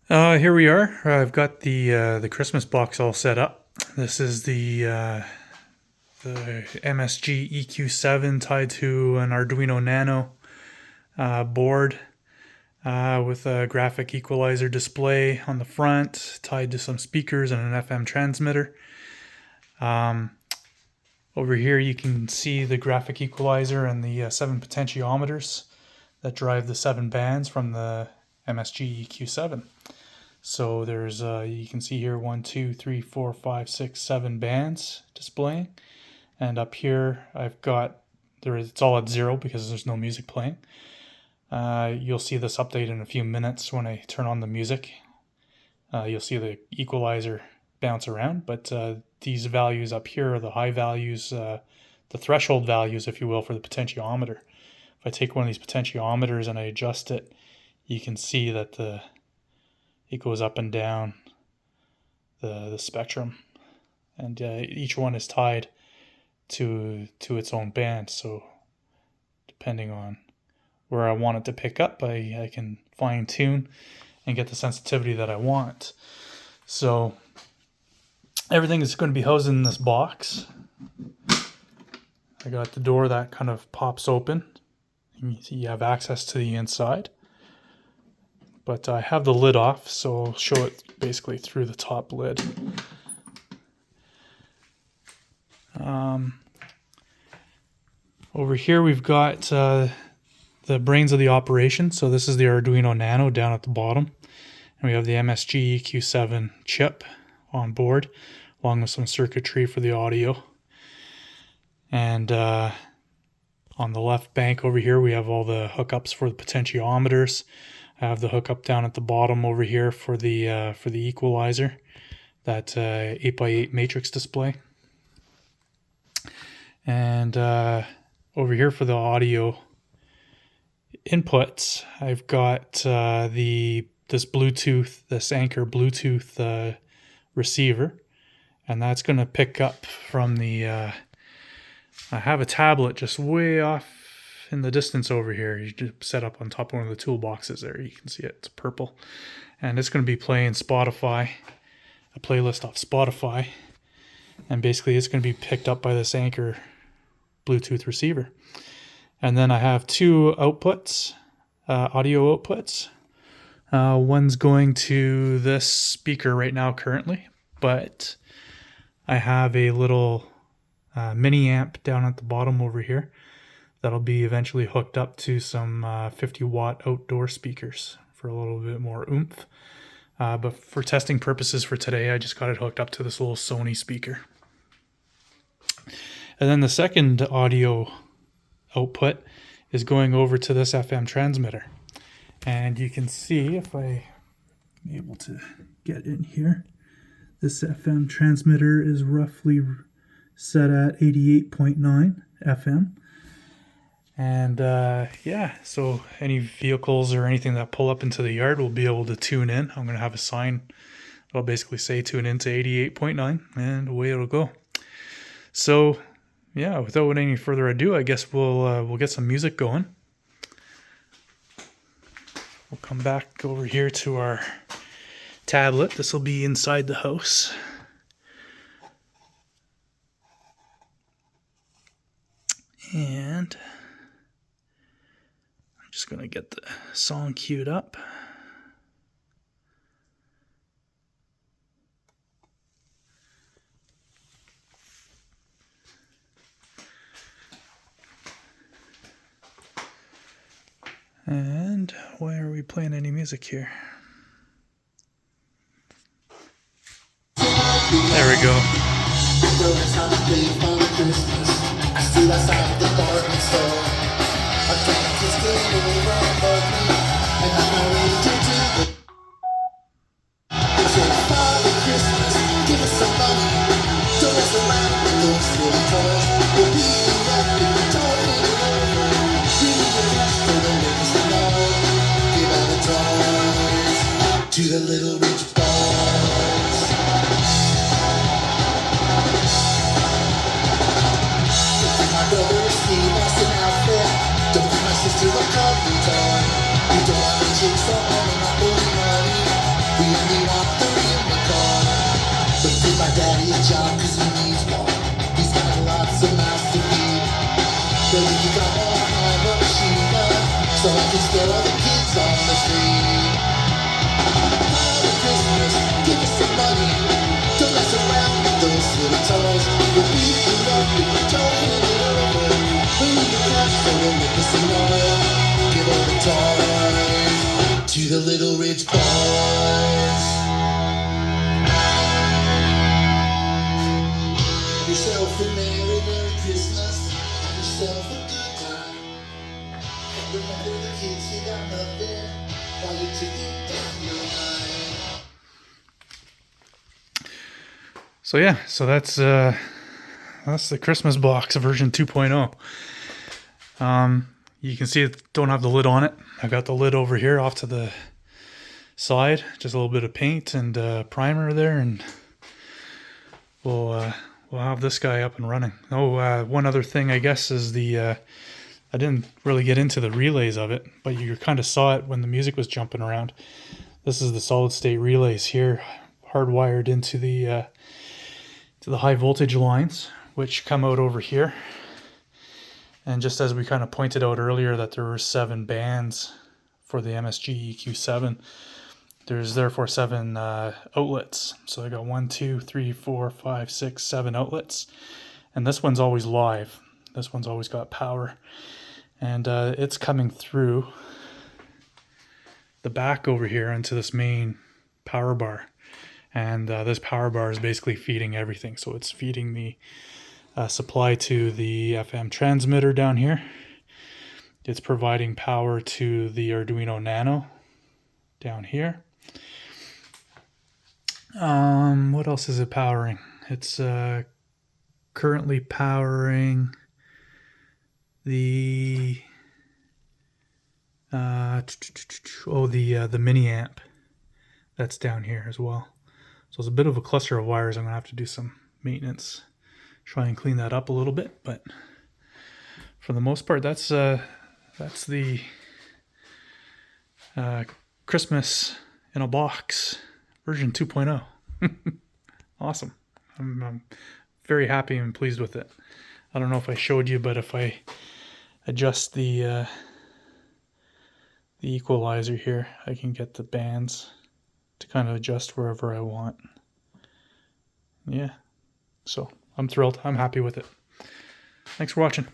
Here we are. I've got the Christmas box all set up. This is the MSG EQ7 tied to an Arduino Nano board with a graphic equalizer display on the front, tied to some speakers and an FM transmitter. Over here you can see the graphic equalizer and the 7 potentiometers that drive the 7 bands from the MSG EQ7. So there's, you can see here 1, 2, 3, 4, 5, 6, 7 bands displaying. And up here I've got, it's all at 0 because there's no music playing. You'll see this update in a few minutes when I turn on the music. You'll see the equalizer bounce around, but these values up here are the high values, the threshold values, if you will, for the potentiometer. If I take one of these potentiometers and I adjust it, you can see that it goes up and down the spectrum, and each one is tied to its own band. So depending on where I want it to pick up, I can fine tune and get the sensitivity that I want. So everything is going to be housed in this box. I got the door that kind of pops open. You have access to the inside. But I have the lid off, so I'll show it basically through the top lid. Over here we've got the brains of the operation. So this is the Arduino Nano down at the bottom. And we have the MSG EQ7 chip on board, along with some circuitry for the audio. And on the left bank over here we have all the hookups for the potentiometers. I have the hookup down at the bottom over here for the equalizer, that 8x8 matrix display. And over here for the audio inputs, I've got this Anchor Bluetooth receiver, and that's going to pick up from the. I have a tablet just way off in the distance over here. You just set up on top of one of the toolboxes there. You can see it. It's purple. And it's going to be playing Spotify, a playlist off Spotify. And basically it's going to be picked up by this Anchor Bluetooth receiver. And then I have two outputs, audio outputs. One's going to this speaker right now currently, but I have a little mini amp down at the bottom over here that'll be eventually hooked up to some 50-watt outdoor speakers for a little bit more oomph. But for testing purposes for today, I just got it hooked up to this little Sony speaker. And then the second audio output is going over to this FM transmitter. And you can see, if I'm able to get in here, this FM transmitter is roughly set at 88.9 FM. And yeah, so any vehicles or anything that pull up into the yard will be able to tune in. I'm going to have a sign that'll basically say tune in to 88.9, and away it'll go. So yeah, without any further ado, I guess we'll get some music going. We'll come back over here to our tablet. This will be inside the house. And I'm just going to get the song queued up. And why are we playing any music here? There we go. To the little rich boys. My brother is Steve, that's an outfit. Don't give my sister a coffee toy. We don't want to chase the home and not only money. We job cause he needs one. He's got lots of mouths to feed. Baby, you got one hand on a machine gun, so I can scare all the kids on the street. Merry Christmas, give us some money. Don't mess around with those little toys. We'll beat you up if you don't hand it over. We need the cash so we'll make us some oil. Give all the toys to the little rich boys. Have yourself a Merry Christmas. Have yourself a good time. Remember the kids who got nothing while you're taking down your mind. So yeah, so that's the Christmas box version 2.0. You can see it don't have the lid on it. I got the lid over here off to the side, just a little bit of paint and primer there, and we'll have this guy up and running. Oh, one other thing I guess is the I didn't really get into the relays of it, but you kind of saw it when the music was jumping around. This is the solid state relays here, hardwired into the high voltage lines, which come out over here. And just as we kind of pointed out earlier that there were 7 bands for the MSG EQ7, there's therefore 7 outlets. So I got 1, 2, 3, 4, 5, 6, 7 outlets. And this one's always live. This one's always got power. And it's coming through the back over here into this main power bar. And this power bar is basically feeding everything. So it's feeding the supply to the FM transmitter down here. It's providing power to the Arduino Nano down here. What else is it powering? It's currently powering the the mini amp that's down here as well. So it's a bit of a cluster of wires. I'm gonna have to do some maintenance, try and clean that up a little bit, but for the most part, that's the Christmas in a box version 2.0. Awesome. I'm very happy and pleased with it. I don't know if I showed you, but if I adjust the equalizer here, I can get the bands to kind of adjust wherever I want. Yeah, so I'm thrilled. I'm happy with it. Thanks for watching.